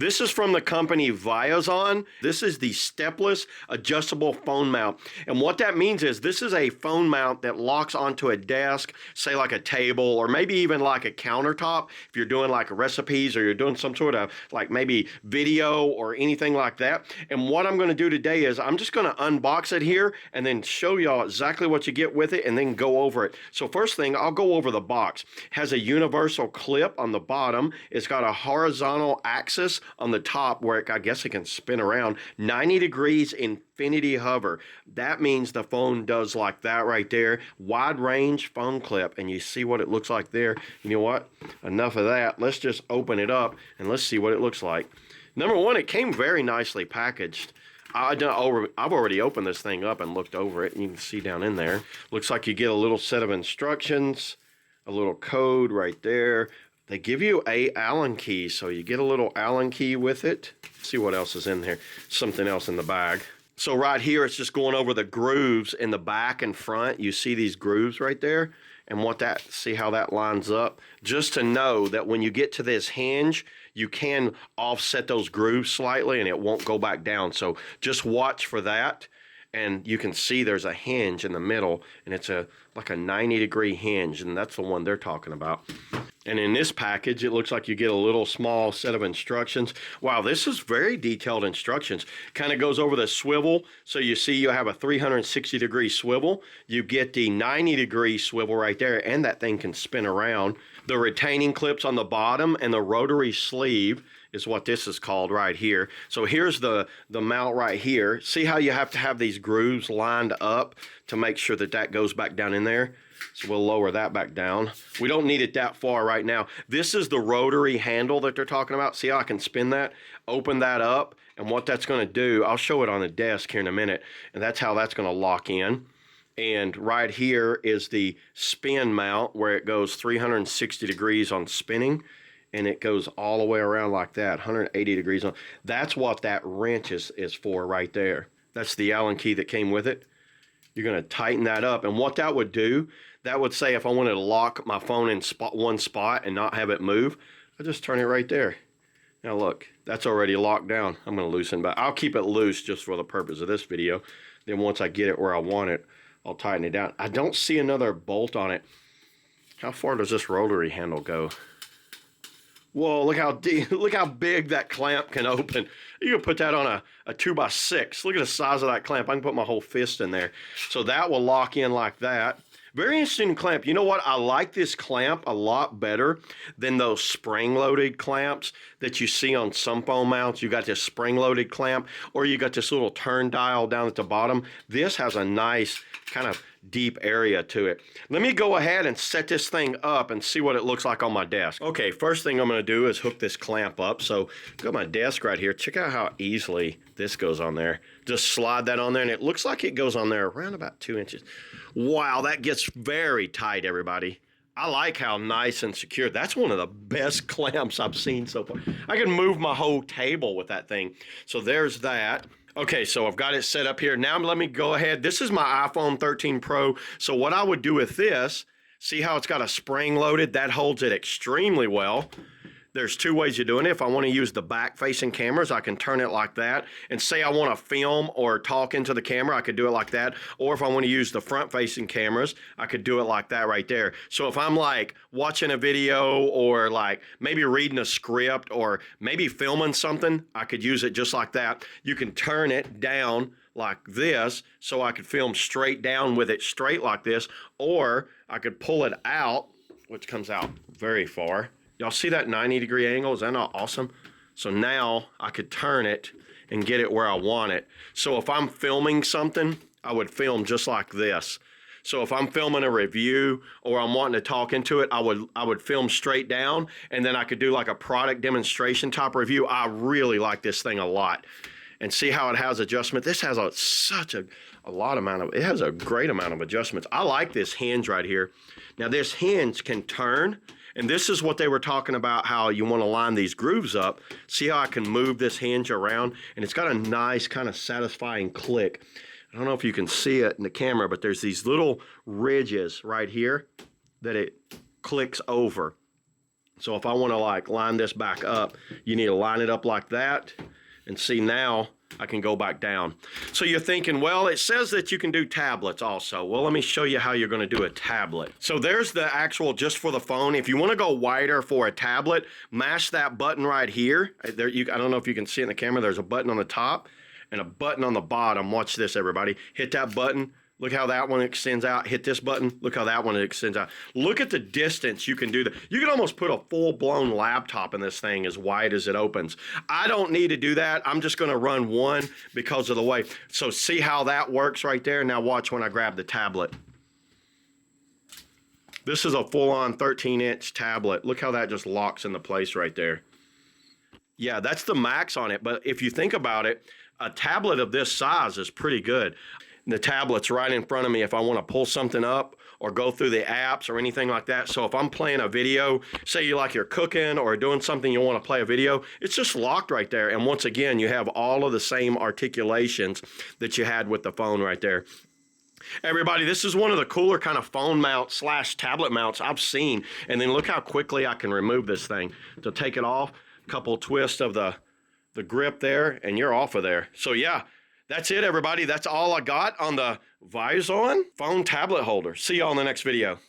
This is from the company Viozon. This is the stepless adjustable phone mount. And what that means is this is a phone mount that locks onto a desk, say like a table, or maybe even like a countertop if you're doing like recipes or you're doing some sort of like maybe video or anything like that. And what I'm going to do today is I'm just going to unbox it here and then show y'all exactly what you get with it and then go over it. So first thing, I'll go over the box. It has a universal clip on the bottom. It's got a horizontal axis on the top where I guess it can spin around 90 degrees infinity hover. That means the phone does like that right there. Wide range phone clip, and you see what it looks like there. You know what? Enough of that. Let's just open it up and let's see what it looks like. Number one, it came very nicely packaged. I've already opened this thing up and looked over it, and you can see down in there. Looks like you get a little set of instructions, a little code right there. They give you a Allen key, so you get a little Allen key with it. See what else is in here. Something else in the bag. So right here, it's just going over the grooves in the back and front. You see these grooves right there, and see how that lines up. Just to know that when you get to this hinge, you can offset those grooves slightly, and it won't go back down. So just watch for that. And you can see there's a hinge in the middle, and it's like a 90-degree hinge, and that's the one they're talking about. And in this package, it looks like you get a little small set of instructions. Wow, this is very detailed instructions. Kind of goes over the swivel. So you see you have a 360-degree swivel. You get the 90-degree swivel right there, and that thing can spin around. The retaining clips on the bottom and the rotary sleeve is what this is called right here. So here's the mount right here. See how you have to have these grooves lined up to make sure that that goes back down in there? So we'll lower that back down. We don't need it that far right now. This is the rotary handle that they're talking about. See how I can spin that? Open that up, and what that's going to do, I'll show it on the desk here in a minute, and that's how that's going to lock in. And right here is the spin mount where it goes 360 degrees on spinning, and it goes all the way around like that, 180 degrees on. That's what that wrench is for right there. That's the Allen key that came with it. You're going to tighten that up, and what that would do, that would say if I wanted to lock my phone in one spot and not have it move, I just turn it right there. Now look, that's already locked down. I'm going to loosen, but I'll keep it loose just for the purpose of this video. Then once I get it where I want it, I'll tighten it down. I don't see another bolt on it. How far does this rotary handle go? Whoa, look how deep, look how big that clamp can open. You can put that on a 2x6. Look at the size of that clamp. I can put my whole fist in there. So that will lock in like that. Very interesting clamp. You know what? I like this clamp a lot better than those spring-loaded clamps that you see on some phone mounts. You got this spring-loaded clamp, or you got this little turn dial down at the bottom. This has a nice kind of deep area to it. Let me go ahead and set this thing up and see what it looks like on my desk. Okay, first thing I'm going to do is hook this clamp up. So got my desk right here. Check out how easily this goes on there. Just slide that on there, and it looks like it goes on there around about 2 inches. Wow, that gets very tight, everybody. I like how nice and secure. That's one of the best clamps I've seen so far. I can move my whole table with that thing. So there's that. Okay, so I've got it set up here. Now let me go ahead. This is my iPhone 13 Pro. So what I would do with this, see how it's got a spring loaded? That holds it extremely well. There's two ways of doing it. If I want to use the back-facing cameras, I can turn it like that. And say I want to film or talk into the camera, I could do it like that. Or if I want to use the front-facing cameras, I could do it like that right there. So if I'm like watching a video or like maybe reading a script or maybe filming something, I could use it just like that. You can turn it down like this so I could film straight down with it straight like this. Or I could pull it out, which comes out very far. Y'all see that 90-degree angle? Is that not awesome? So now I could turn it and get it where I want it. So if I'm filming something, I would film just like this. So if I'm filming a review or I'm wanting to talk into it, I would film straight down, and then I could do like a product demonstration type review. I really like this thing a lot. And see how it has adjustment. This has it has a great amount of adjustments. I like this hinge right here. Now this hinge can turn, and this is what they were talking about, how you want to line these grooves up. See how I can move this hinge around, and it's got a nice kind of satisfying click. I don't know if you can see it in the camera, but there's these little ridges right here that it clicks over. So if I want to like line this back up, you need to line it up like that. And see, now I can go back down. So you're thinking, well, it says that you can do tablets also. Well, let me show you how you're going to do a tablet. So there's the actual just for the phone. If you want to go wider for a tablet, mash that button right here. There, I don't know if you can see it in the camera. There's a button on the top and a button on the bottom. Watch this, everybody. Hit that button. Look how that one extends out. Hit this button. Look how that one extends out. Look at the distance you can do that. You can almost put a full-blown laptop in this thing as wide as it opens. I don't need to do that. I'm just going to run one because of the way. So see how that works right there? Now watch when I grab the tablet. This is a full-on 13-inch tablet. Look how that just locks into place right there. Yeah, that's the max on it. But if you think about it, a tablet of this size is pretty good. The tablet's right in front of me if I want to pull something up or go through the apps or anything like that. So if I'm playing a video, say you're cooking or doing something, you want to play a video, it's just locked right there. And once again, you have all of the same articulations that you had with the phone right there. Everybody, this is one of the cooler kind of phone mount / tablet mounts I've seen. And then look how quickly I can remove this thing. To take it off, a couple twists of the grip there, and you're off of there. So yeah. That's it, everybody. That's all I got on the Viozon phone tablet holder. See y'all in the next video.